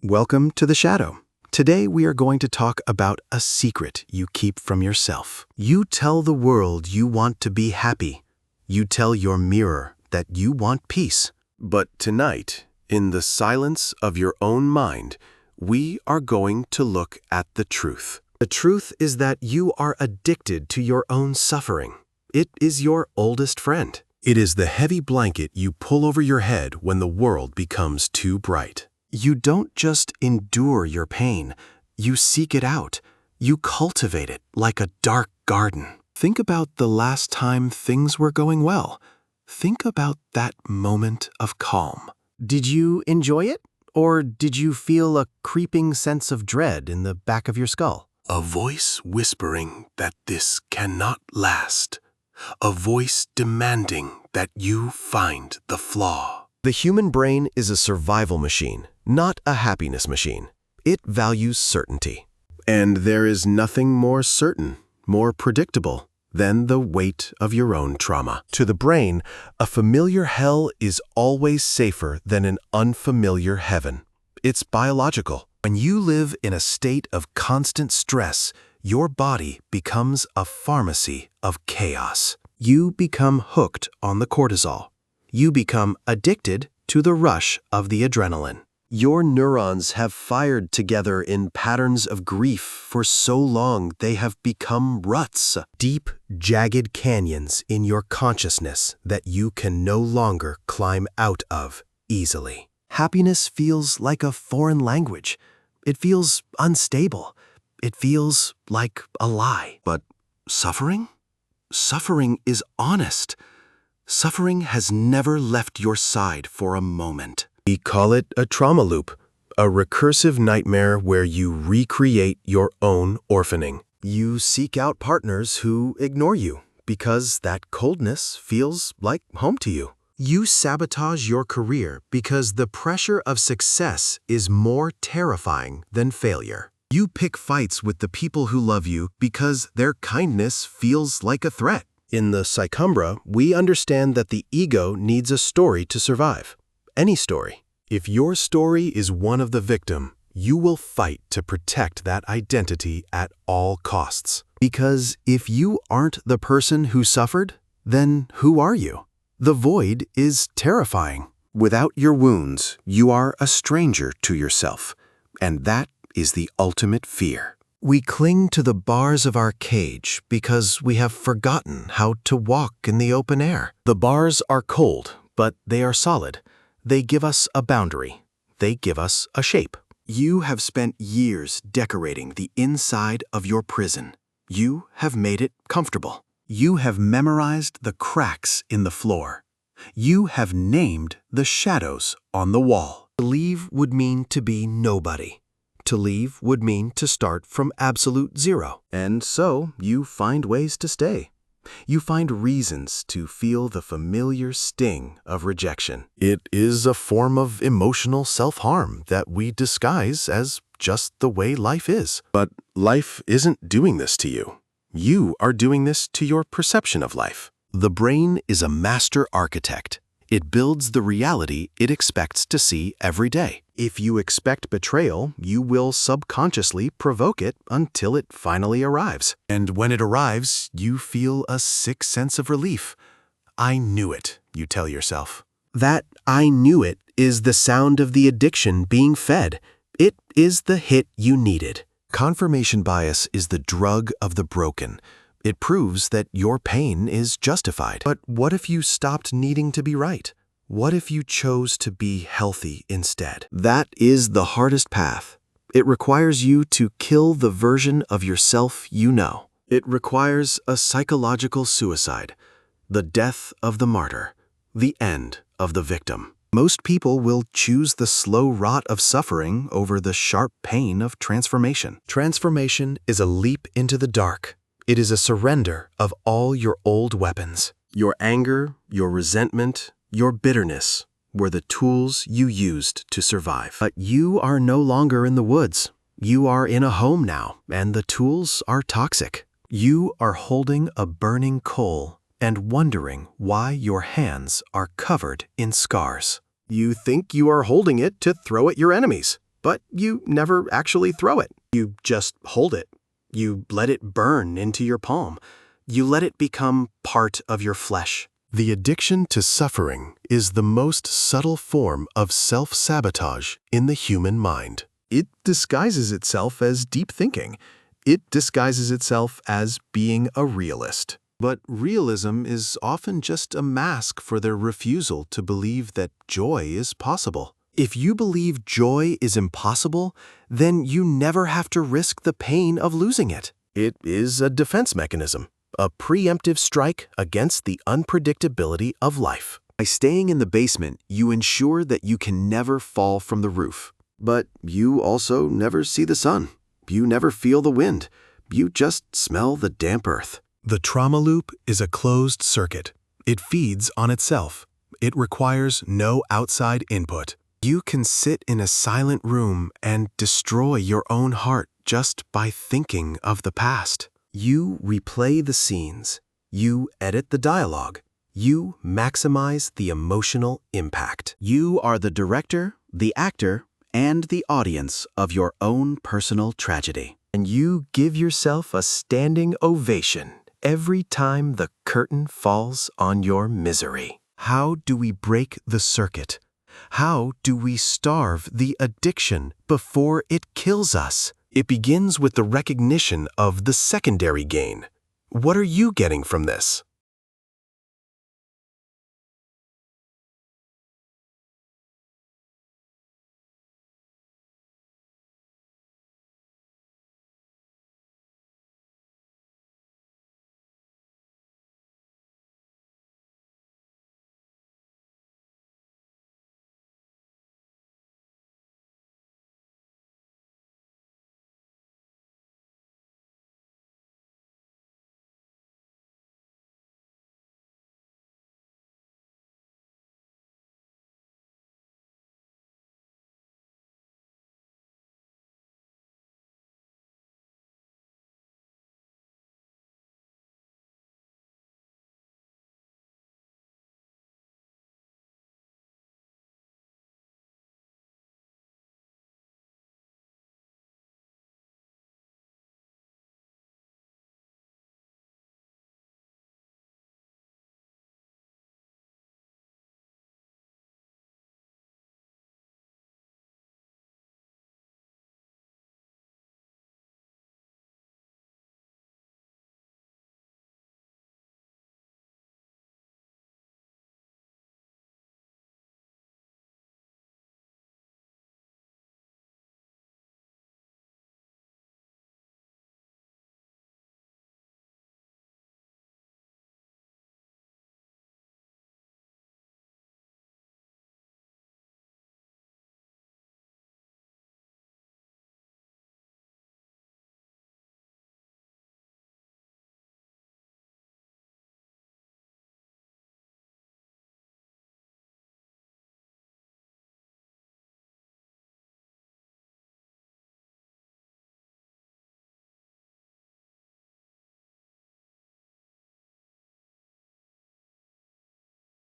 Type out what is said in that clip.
Welcome to the Shadow. Today we are going to talk about a secret you keep from yourself. You tell the world you want to be happy. You tell your mirror that you want peace. But tonight, in the silence of your own mind, we are going to look at the truth. The truth is that you are addicted to your own suffering. It is your oldest friend. It is the heavy blanket you pull over your head when the world becomes too bright. You don't just endure your pain, you seek it out. You cultivate it like a dark garden. Think about the last time things were going well. Think about that moment of calm. Did you enjoy it? Or did you feel a creeping sense of dread in the back of your skull? A voice whispering that this cannot last. A voice demanding that you find the flaw. The human brain is a survival machine, not a happiness machine. It values certainty. And there is nothing more certain, more predictable, than the weight of your own trauma. To the brain, a familiar hell is always safer than an unfamiliar heaven. It's biological. When you live in a state of constant stress, your body becomes a pharmacy of chaos. You become hooked on the cortisol. You become addicted to the rush of the adrenaline. Your neurons have fired together in patterns of grief for so long they have become ruts, deep, jagged canyons in your consciousness that you can no longer climb out of easily. Happiness feels like a foreign language. It feels unstable. It feels like a lie. But suffering? Suffering is honest. Suffering has never left your side for a moment. We call it a trauma loop, a recursive nightmare where you recreate your own orphaning. You seek out partners who ignore you because that coldness feels like home to you. You sabotage your career because the pressure of success is more terrifying than failure. You pick fights with the people who love you because their kindness feels like a threat. In the Psychumbra, we understand that the ego needs a story to survive. Any story. If your story is one of the victim, you will fight to protect that identity at all costs. Because if you aren't the person who suffered, then who are you? The void is terrifying. Without your wounds, you are a stranger to yourself, and that is the ultimate fear. We cling to the bars of our cage because we have forgotten how to walk in the open air. The bars are cold, but they are solid. They give us a boundary. They give us a shape. You have spent years decorating the inside of your prison. You have made it comfortable. You have memorized the cracks in the floor. You have named the shadows on the wall. To leave would mean to be nobody. To leave would mean to start from absolute zero. And so you find ways to stay. You find reasons to feel the familiar sting of rejection. It is a form of emotional self-harm that we disguise as just the way life is. But life isn't doing this to you. You are doing this to your perception of life. The brain is a master architect. It builds the reality it expects to see every day. If you expect betrayal, you will subconsciously provoke it until it finally arrives. And when it arrives, you feel a sick sense of relief. I knew it, you tell yourself. That I knew it is the sound of the addiction being fed. It is the hit you needed. Confirmation bias is the drug of the broken. It proves that your pain is justified. But what if you stopped needing to be right? What if you chose to be healthy instead? That is the hardest path. It requires you to kill the version of yourself you know. It requires a psychological suicide, the death of the martyr, the end of the victim. Most people will choose the slow rot of suffering over the sharp pain of transformation. Transformation is a leap into the dark. It is a surrender of all your old weapons. Your anger, your resentment, your bitterness were the tools you used to survive. But you are no longer in the woods. You are in a home now, and the tools are toxic. You are holding a burning coal and wondering why your hands are covered in scars. You think you are holding it to throw at your enemies. but you never actually throw it. You just hold it. You let it burn into your palm. You let it become part of your flesh. The addiction to suffering is the most subtle form of self-sabotage in the human mind. It disguises itself as deep thinking. It disguises itself as being a realist. But realism is often just a mask for their refusal to believe that joy is possible. If you believe joy is impossible, then you never have to risk the pain of losing it. It is a defense mechanism, a preemptive strike against the unpredictability of life. By staying in the basement, you ensure that you can never fall from the roof. But you also never see the sun. You never feel the wind. You just smell the damp earth. The trauma loop is a closed circuit. It feeds on itself. It requires no outside input. You can sit in a silent room and destroy your own heart just by thinking of the past. You replay the scenes. You edit the dialogue. You maximize the emotional impact. You are the director, the actor, and the audience of your own personal tragedy. And you give yourself a standing ovation every time the curtain falls on your misery. How do we break the circuit? How do we starve the addiction before it kills us? It begins with the recognition of the secondary gain. What are you getting from this?